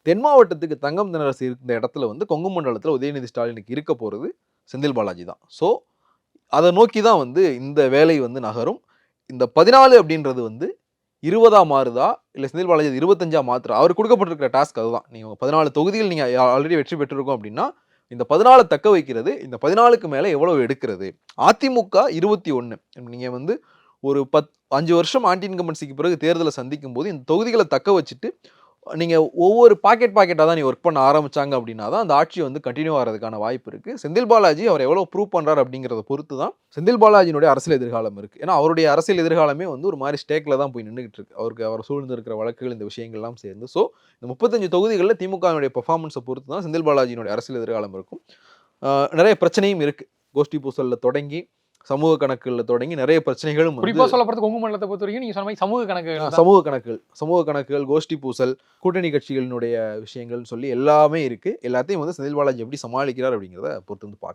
தென் மாவட்டத்துக்கு தங்கம் தென்னரசு இருந்த இடத்துல வந்து கொங்கு மண்டலத்தில் உதயநிதி ஸ்டாலினுக்கு இருக்க போகிறது செந்தில் பாலாஜி தான். ஸோ அதை நோக்கி தான் வந்து இந்த வேலை வந்து நகரும். இந்த 14 அப்படின்றது வந்து 20 மாறுதா இல்லை செந்தில் பாலாஜி 25 மாத்துறா? அவர் கொடுக்கப்பட்டிருக்கிற டாஸ்க் அதுதான். நீங்கள் 14 தொகுதிகள் நீங்கள் ஆல்ரெடி வெற்றி பெற்றிருக்கோம் அப்படின்னா இந்த 14 தக்க வைக்கிறது, இந்த 14க்கு மேலே எவ்வளவு எடுக்கிறது? அதிமுக 21. நீங்கள் வந்து ஒரு 5 வருஷம் ஆன்டி இன்கம்பன்சிக்கு பிறகு தேர்தலை சந்திக்கும் போது இந்த தொகுதிகளை தக்க வச்சுட்டு நீங்கள் ஒவ்வொரு பாக்கெட்டாக தான் நீ ஒர்க் பண்ண ஆரம்பிச்சாங்க அப்படின்னா தான் அந்த ஆட்சி வந்து கண்டினியூ ஆகிறதுக்கான வாய்ப்பு இருக்குது. செந்தில் பாலாஜி அவர் எவ்வளோ ப்ரூவ் பண்ணுறாரு அப்படிங்கிறத பொறுத்து தான் செந்தில் பாலாஜியினுடைய அரசியல் எதிர்காலம் இருக்குது. ஏன்னா அவருடைய அரசியல் எதிர்காலமே வந்து ஒரு மாதிரி ஸ்டேக்கில் தான் போய் நின்றுகிட்டு இருக்கு. அவர் சூழ்ந்து இருக்கிற வழக்குகள் இந்த விஷயங்கள்லாம் சேர்ந்து. ஸோ இந்த 35 தொகுதிகளில் திமுகவினுடைய பெர்ஃபார்மன்ஸை பொறுத்து தான் செந்தில் பாலாஜியினுடைய அரசியல் எதிர்காலம் இருக்கும். நிறைய பிரச்சனையும் இருக்குது. கோஷ்டி பூசலில் தொடங்கி சமூக கணக்குகளில் தொடங்கி நிறைய பிரச்சனைகளும் குறிப்பாக சொல்லப்படுறது கொங்கு மண்டலத்தை பொறுத்த வரைக்கும் நீங்கள் சொன்ன மாதிரி சமூக கணக்குகள் கோஷ்டி பூசல் கூட்டணி கட்சிகளினுடைய விஷயங்கள்னு சொல்லி எல்லாமே இருக்கு. எல்லாத்தையும் வந்து செந்தில் பாலாஜி எப்படி சமாளிக்கிறார் அப்படிங்கிறத பொறுத்து வந்து பார்க்கலாம்.